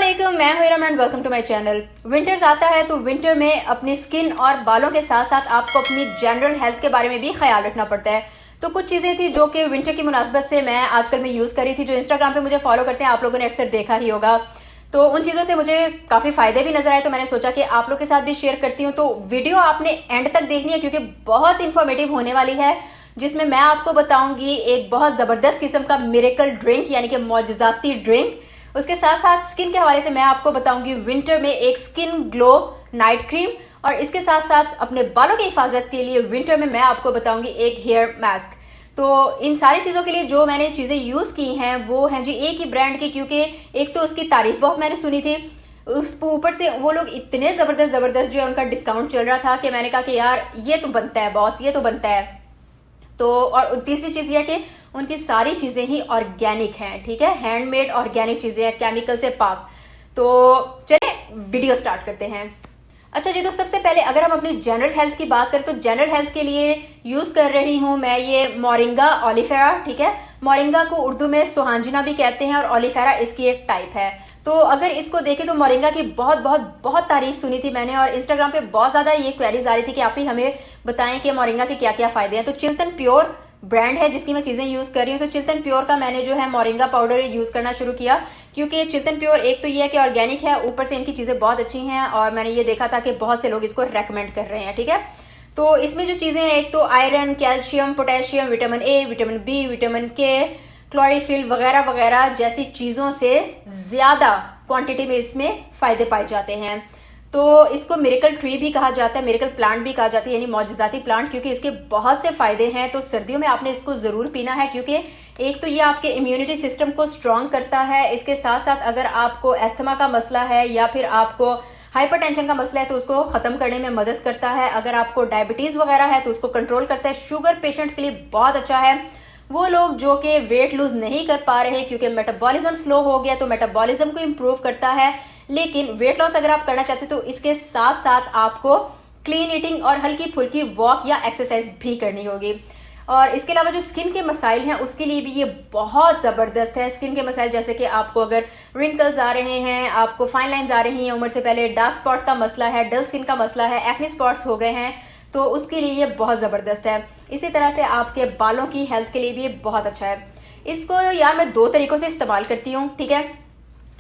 अस्सलामुअलैकुम, मैं हूं Iram and welcome to my channel. Winters आता है तो विंटर में अपनी स्किन और बालों के साथ साथ आपको अपनी जनरल हेल्थ के बारे में भी ख्याल रखना पड़ता है। तो कुछ चीज़ें थी जो कि विंटर की मुनासबत से मैं आजकल में यूज़ कर रही थी। जो इंस्टाग्राम पे मुझे फॉलो करते हैं आप लोगों ने अक्सर देखा ही होगा। तो उन चीज़ों से मुझे काफ़ी फ़ायदे भी नजर आए, तो मैंने सोचा कि आप लोग के साथ भी शेयर करती हूँ। तो वीडियो आपने एंड तक देखनी है क्योंकि बहुत इंफॉर्मेटिव होने वाली है, जिसमें मैं आपको बताऊंगी एक बहुत ज़बरदस्त किस्म का मिरेकल ड्रिंक यानी कि मौजज़ाती ड्रिंक। उसके साथ साथ स्किन के हवाले से मैं आपको बताऊंगी विंटर में एक स्किन ग्लो नाइट क्रीम, और इसके साथ साथ अपने बालों की हिफाजत के लिए विंटर में मैं आपको बताऊंगी एक हेयर मास्क। तो इन सारी चीज़ों के लिए जो मैंने चीज़ें यूज़ की हैं वो हैं जी एक ही ब्रांड की, क्योंकि एक तो उसकी तारीफ बहुत मैंने सुनी थी, उस ऊपर से वो लोग इतने ज़बरदस्त जो है उनका डिस्काउंट चल रहा था कि मैंने कहा कि यार ये तो बनता है बॉस, ये तो बनता है। तो और तीसरी चीज़ ये है कि उनकी सारी चीज़ें ही ऑर्गेनिक हैं, ठीक है, हैंडमेड ऑर्गेनिक चीज़ें हैं, केमिकल से पाक। तो चलिए वीडियो स्टार्ट करते हैं। अच्छा जी, तो सबसे पहले अगर हम अपनी जनरल हेल्थ की बात करें तो जनरल हेल्थ के लिए यूज़ कर रही हूँ मैं ये मोरिंगा ओलिफेरा, ठीक है। मोरिंगा को उर्दू में सुहांजना भी कहते हैं और ओलिफेरा इसकी एक टाइप है। तो अगर इसको देखें तो मोरिंगा की बहुत तारीफ सुनी थी मैंने, और इंस्टाग्राम पे बहुत ज़्यादा ये क्वेरीज आ रही थी कि आप ही हमें बताएं कि मोरिंगा के क्या क्या फ़ायदे हैं। तो चिल्तन प्योर ब्रांड है जिसकी मैं चीज़ें यूज़ कर रही हूँ। तो चिल्तन प्योर का मैंने जो है मोरिंगा पाउडर यूज़ करना शुरू किया, क्योंकि चिल्तन प्योर एक तो ये है कि ऑर्गेनिक है, ऊपर से इनकी चीज़ें बहुत अच्छी हैं और मैंने ये देखा था कि बहुत से लोग इसको रेकमेंड कर रहे हैं, ठीक है। तो इसमें जो चीज़ें हैं एक तो iron, calcium, potassium, vitamin A, vitamin B, vitamin K, chlorophyll वगैरह वगैरह जैसी चीज़ों से ज़्यादा क्वांटिटी में इसमें फ़ायदे पाए जाते हैं। तो इसको मिरेकल ट्री भी कहा जाता है, मिरेकल प्लांट भी कहा जाता है, यानी मौजज़ाती प्लांट, क्योंकि इसके बहुत से फ़ायदे हैं। तो सर्दियों में आपने इसको ज़रूर पीना है, क्योंकि एक तो ये आपके इम्यूनिटी सिस्टम को स्ट्रॉन्ग करता है। इसके साथ साथ अगर आपको एस्थमा का मसला है या फिर आपको हाइपरटेंशन का मसला है तो उसको ख़त्म करने में मदद करता है। अगर आपको डायबिटीज़ वगैरह है तो उसको कंट्रोल करता है। शुगर पेशेंट्स के लिए बहुत अच्छा है। वो लोग जो कि वेट लूज नहीं कर पा रहे क्योंकि मेटाबॉलिज्म स्लो हो गया, तो मेटाबॉलिज्म को इम्प्रूव करता है। लेकिन वेट लॉस अगर आप करना चाहते हो तो इसके साथ साथ आपको क्लीन ईटिंग और हल्की फुल्की वॉक या एक्सरसाइज भी करनी होगी। और इसके अलावा जो स्किन के मसाइल हैं उसके लिए भी ये बहुत ज़बरदस्त है। स्किन के मसाइल जैसे कि आपको अगर रिंकल्स आ रहे हैं, आपको फाइन लाइन्स आ रही हैं उम्र से पहले, डार्क स्पॉट्स का मसला है, डल स्किन का मसला है, एक्ने स्पॉट्स हो गए हैं, तो उसके लिए ये बहुत ज़बरदस्त है। इसी तरह से आपके बालों की हेल्थ के लिए भी ये बहुत अच्छा है। इसको यार मैं दो तरीक़ों से इस्तेमाल करती हूँ, ठीक है।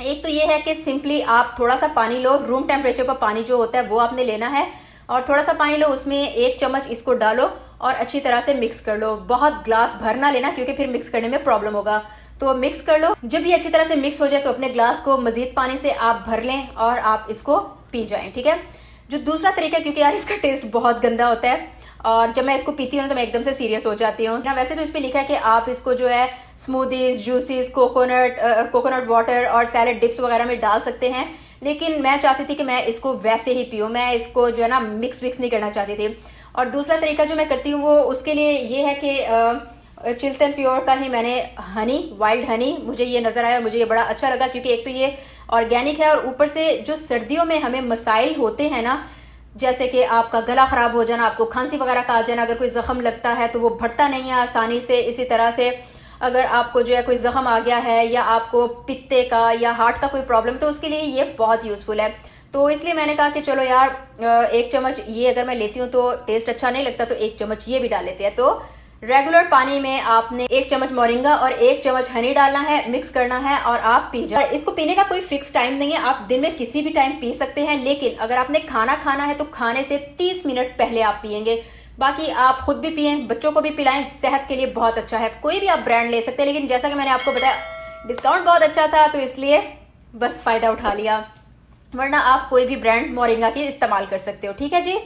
एक तो ये है कि सिंपली आप थोड़ा सा पानी लो, रूम टेम्परेचर पर पानी जो होता है वो आपने लेना है, और थोड़ा सा पानी लो, उसमें एक चम्मच इसको डालो और अच्छी तरह से मिक्स कर लो। बहुत ग्लास भर ना लेना क्योंकि फिर मिक्स करने में प्रॉब्लम होगा। तो मिक्स कर लो। जब ये अच्छी तरह से मिक्स हो जाए तो अपने ग्लास को मज़ीद पानी से आप भर लें और आप इसको पी जाएं, ठीक है। जो दूसरा तरीका, क्योंकि यार इसका टेस्ट बहुत गंदा होता है और जब मैं इसको पीती हूँ तो मैं एकदम से सीरियस हो जाती हूँ ना। वैसे तो इस पर लिखा है कि आप इसको जो है स्मूदीज, जूसेस, कोकोनट वाटर और सैलड डिप्स वगैरह में डाल सकते हैं, लेकिन मैं चाहती थी कि मैं इसको वैसे ही पीऊँ, मैं इसको जो है ना मिक्स नहीं करना चाहती थी। और दूसरा तरीका जो मैं करती हूँ वो उसके लिए ये है कि चिल्तन प्योर का ही मैंने हनी, वाइल्ड हनी मुझे ये नज़र आया, मुझे ये बड़ा अच्छा लगा, क्योंकि एक तो ये ऑर्गेनिक है और ऊपर से जो सर्दियों में हमें मसाइल होते हैं ना, जैसे कि आपका गला ख़राब हो जाना, आपको खांसी वगैरह का आ जाना, अगर कोई ज़ख़म लगता है तो वो भरता नहीं है आसानी से। इसी तरह से अगर आपको जो है कोई ज़ख़म आ गया है या आपको पित्ते का या हार्ट का कोई प्रॉब्लम, तो उसके लिए ये बहुत यूज़फुल है। तो इसलिए मैंने कहा कि चलो यार एक चम्मच ये अगर मैं लेती हूँ तो टेस्ट अच्छा नहीं लगता, तो एक चम्मच ये भी डाल लेते हैं। तो रेगुलर पानी में आपने एक चम्मच मोरिंगा और एक चम्मच हनी डालना है, मिक्स करना है और आप पी जाए। इसको पीने का कोई फिक्स टाइम नहीं है, आप दिन में किसी भी टाइम पी सकते हैं, लेकिन अगर आपने खाना खाना है तो खाने से 30 मिनट पहले आप पियेंगे। बाकी आप खुद भी पिएं, बच्चों को भी पिलाएं, सेहत के लिए बहुत अच्छा है। कोई भी आप ब्रांड ले सकते हैं, लेकिन जैसा कि मैंने आपको बताया डिस्काउंट बहुत अच्छा था तो इसलिए बस फ़ायदा उठा लिया, वरना आप कोई भी ब्रांड मोरिंगा की इस्तेमाल कर सकते हो, ठीक है जी।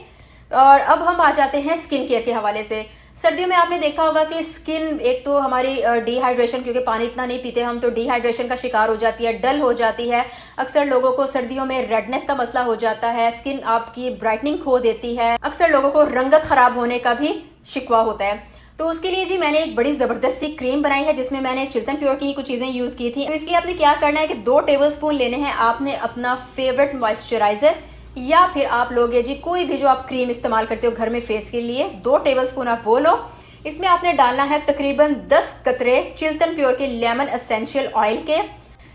और अब हम आ जाते हैं स्किन केयर के हवाले से। सर्दियों में आपने देखा होगा कि स्किन एक तो हमारी डिहाइड्रेशन, क्योंकि पानी इतना नहीं पीते हम, तो डिहाइड्रेशन का शिकार हो जाती है, डल हो जाती है। अक्सर लोगों को सर्दियों में रेडनेस का मसला हो जाता है, स्किन आपकी ब्राइटनिंग खो देती है, अक्सर लोगों को रंगत खराब होने का भी शिकवा होता है। तो उसके लिए जी मैंने एक बड़ी ज़बरदस्त सी क्रीम बनाई है जिसमें मैंने चिल्तन प्योर की ही कुछ चीज़ें यूज़ की थी। तो इसलिए आपने क्या करना है कि 2 टेबलस्पून लेने हैं आपने अपना फेवरेट मॉइस्चराइज़र, या फिर आप लोगे जी कोई भी जो आप क्रीम इस्तेमाल करते हो घर में फेस के लिए, 2 टेबलस्पून आप वो लो। इसमें आपने डालना है तकरीबन 10 कतरे चिल्तन प्योर के लेमन एसेंशियल ऑयल के,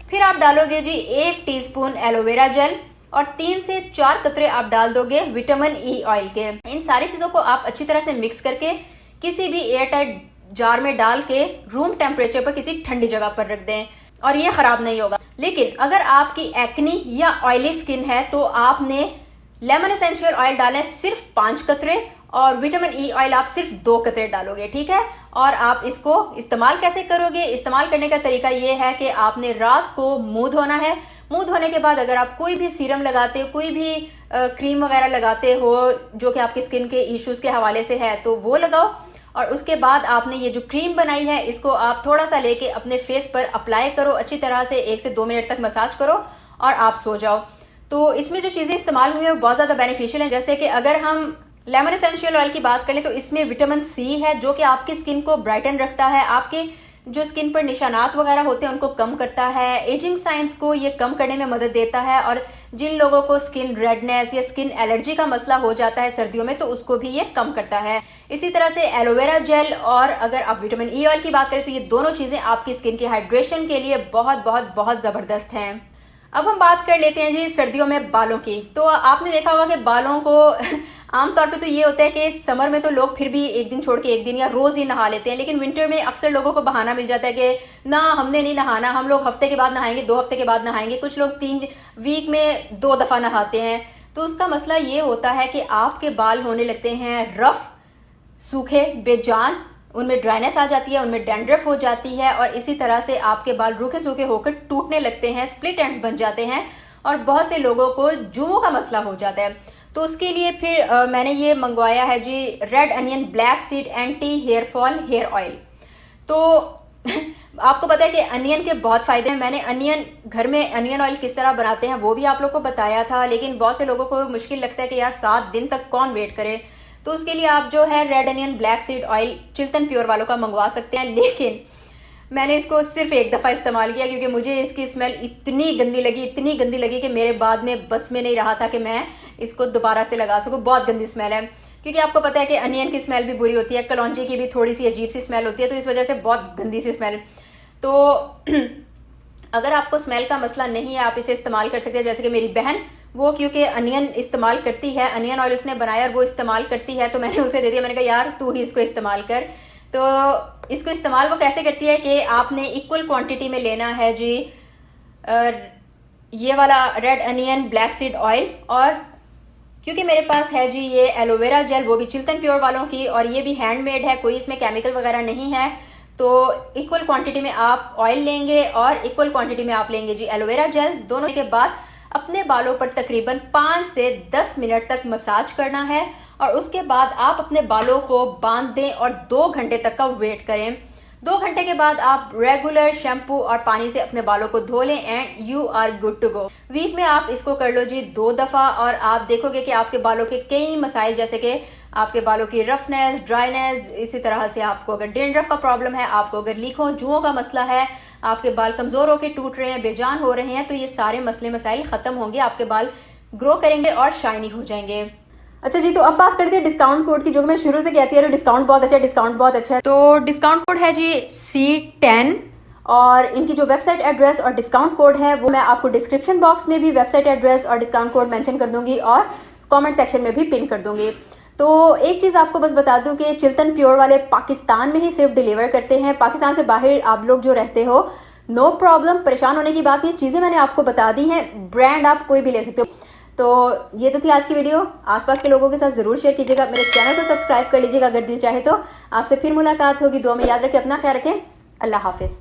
फिर आप डालोगे जी 1 टीस्पून एलोवेरा जेल और 3 से 4 कतरे आप डाल दोगे विटामिन ई ऑयल के। इन सारी चीजों को आप अच्छी तरह से मिक्स करके किसी भी एयर टाइट जार में डाल के रूम टेम्परेचर पर किसी ठंडी जगह पर रख दें और ये खराब नहीं होगा। लेकिन अगर आपकी एक्नी या ऑयली स्किन है तो आपने लेमन एसेंशियल ऑयल डालें सिर्फ 5 कतरे और विटामिन ई ऑयल आप सिर्फ 2 कतरे डालोगे, ठीक है। और आप इसको इस्तेमाल कैसे करोगे? इस्तेमाल करने का तरीका ये है कि आपने रात को मुंह धोना है। मुंह धोने के बाद अगर आप कोई भी सीरम लगाते हो, कोई भी क्रीम वगैरह लगाते हो जो कि आपकी स्किन के इश्यूज के हवाले से है तो वो लगाओ। और उसके बाद आपने ये जो क्रीम बनाई है इसको आप थोड़ा सा लेके अपने फेस पर अप्लाई करो, अच्छी तरह से 1 से 2 मिनट तक मसाज करो और आप सो जाओ। तो इसमें जो चीज़ें इस्तेमाल हुई है वो बहुत ज़्यादा बेनिफिशियल है। जैसे कि अगर हम लेमन एसेंशियल ऑयल की बात करें तो इसमें विटामिन सी है जो कि आपकी स्किन को ब्राइटन रखता है, आपके जो स्किन पर निशानात वगैरह होते हैं उनको कम करता है, एजिंग साइंस को ये कम करने में मदद देता है। और जिन लोगों को स्किन रेडनेस या स्किन एलर्जी का मसला हो जाता है सर्दियों में तो उसको भी ये कम करता है। इसी तरह से एलोवेरा जेल और अगर आप विटामिन ई ऑयल की बात करें तो ये दोनों चीज़ें आपकी स्किन की हाइड्रेशन के लिए बहुत बहुत बहुत ज़बरदस्त हैं। अब हम बात कर लेते हैं जी सर्दियों में बालों की। तो आपने देखा होगा कि बालों को आमतौर पे तो ये होता है कि समर में तो लोग फिर भी एक दिन छोड़ के एक दिन या रोज़ ही नहा लेते हैं, लेकिन विंटर में अक्सर लोगों को बहाना मिल जाता है कि ना हमने नहीं नहाना, हम लोग हफ्ते के बाद नहाएंगे, 2 हफ्ते के बाद नहाएंगे, कुछ लोग 3 वीक में 2 दफ़ा नहाते हैं। तो उसका मसला ये होता है कि आपके बाल होने लगते हैं रफ, सूखे, बेजान, उनमें ड्राइनेस आ जाती है, उनमें डैंड्रफ हो जाती है और इसी तरह से आपके बाल रूखे सूखे होकर टूटने लगते हैं, स्प्लिट एंड्स बन जाते हैं और बहुत से लोगों को जुओं का मसला हो जाता है। तो उसके लिए फिर मैंने ये मंगवाया है जी red onion black seed anti hair fall hair oil. तो आपको पता है कि अनियन के बहुत फायदे हैं। मैंने अनियन घर में अनियन ऑयल किस तरह बनाते हैं वो भी आप लोग को बताया था, लेकिन बहुत से लोगों को मुश्किल लगता है कि यार 7 दिन तक कौन वेट करे। तो उसके लिए आप जो है red onion black seed oil Chiltan pure वालों का मंगवा सकते हैं। लेकिन मैंने इसको सिर्फ एक दफ़ा इस्तेमाल किया क्योंकि मुझे इसकी स्मेल इतनी गंदी लगी कि मेरे बाद में बस में नहीं रहा था कि मैं इसको दोबारा से लगा सकूँ। बहुत गंदी स्मेल है क्योंकि आपको पता है कि अनियन की स्मेल भी बुरी होती है, कलौंजी की भी थोड़ी सी अजीब सी स्मेल होती है, तो इस वजह से बहुत गंदी सी स्मेल। तो अगर आपको स्मेल का मसला नहीं है आप इसे इस्तेमाल कर सकते हैं। जैसे कि मेरी बहन वो क्योंकि अनियन इस्तेमाल करती है, अनियन ऑयल उसने बनाया और वो इस्तेमाल करती है तो मैंने उसे दे दिया। मैंने कहा यार तू ही इसको इस्तेमाल कर। तो इसको इस्तेमाल वो कैसे करती है कि आपने इक्वल क्वांटिटी में लेना है जी ये वाला red onion black seed oil, और क्योंकि मेरे पास है जी ये एलोवेरा जेल, वो भी चिल्तन प्योर वालों की, और ये भी हैंडमेड है, कोई इसमें केमिकल वगैरह नहीं है। तो इक्वल क्वांटिटी में आप ऑयल लेंगे और इक्वल क्वांटिटी में आप लेंगे जी एलोवेरा जेल। दोनों के बाद अपने बालों पर तकरीबन 5 से 10 मिनट तक मसाज करना है और उसके बाद आप अपने बालों को बांध दें और 2 घंटे तक का वेट करें। 2 घंटे के बाद आप रेगुलर शैम्पू और पानी से अपने बालों को धो लें and you are good to go. Week में आप इसको कर लो जी 2 दफ़ा और आप देखोगे कि आपके बालों के कई मसाइल जैसे कि आपके बालों की रफनेस, ड्राइनेस, इसी तरह से आपको अगर डैंड्रफ का प्रॉब्लम है, आपको अगर लीकों जुओं का मसला है, आपके बाल कमज़ोर होकर टूट रहे हैं, बेजान हो रहे हैं, तो ये सारे मसले मसाइल ख़त्म होंगे, आपके बाल ग्रो करेंगे और शाइनी हो जाएंगे। अच्छा जी, तो अब बात करते हैं डिस्काउंट कोड की, जो मैं शुरू से कहती है डिस्काउंट बहुत अच्छा है। तो डिस्काउंट कोड है जी C10 और इनकी जो वेबसाइट एड्रेस और डिस्काउंट कोड है वो मैं आपको डिस्क्रिप्शन बॉक्स में भी वेबसाइट एड्रेस और डिस्काउंट कोड मेंशन कर दूंगी और कमेंट सेक्शन में भी पिन कर दूंगी। तो एक चीज़ आपको बस बता दूं कि चिल्तन प्योर वाले पाकिस्तान में ही सिर्फ डिलीवर करते हैं। पाकिस्तान से बाहर आप लोग जो रहते हो नो प्रॉब्लम, परेशान होने की बात नहीं, चीज़ें मैंने आपको बता दी हैं, ब्रांड आप कोई भी ले सकते हो। तो ये तो थी आज की वीडियो, आसपास के लोगों के साथ ज़रूर शेयर कीजिएगा, मेरे चैनल को सब्सक्राइब कर लीजिएगा अगर दिल चाहे तो। आपसे फिर मुलाकात होगी, दुआ में याद रखें, अपना ख्याल रखें, अल्लाह हाफिज़।